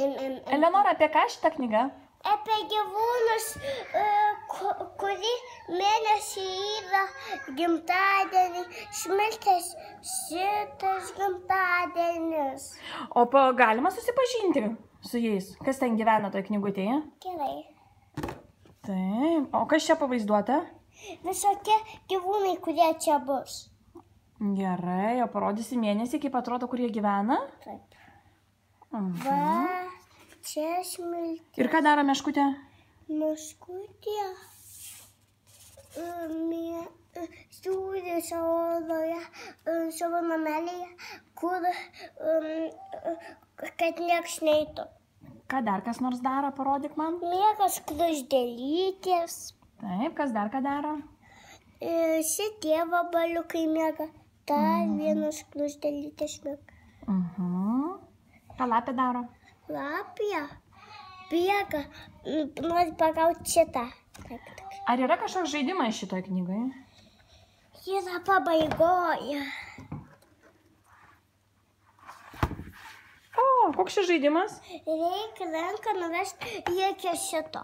Eleonora, apie ką šitą knygą? Apie gyvūnus, kurį mėnesį yra gimtadienį, Smiltės šitas gimtadienis. O galima susipažinti su jais? Kas ten gyvena toje knygutėje? Gerai. Taip. O kas čia pavaizduota? Visokie gyvūnai, kurie čia bus. Gerai, o parodysi mėnesį, kaip atrodo, kur jie gyvena? Taip. Va, čia Smiltė. Ir ką daro meškutė? Meškutė žiūri savo namelėje, kur kad nieks neitų. Ką dar kas nors daro, parodyk man. Miega skruzdėlytės. Taip, kas dar ką daro? Šitie vabaliukai miega. Dar vienas skruzdėlytės miega. Ką lapė daro? Lapė bėga, nori pagauti šitą. Ar yra kažkoks žaidimas šitoje knygoje? Yra pabaigoje. O, koks šis žaidimas? Reikia ranką nuvežti iki šito.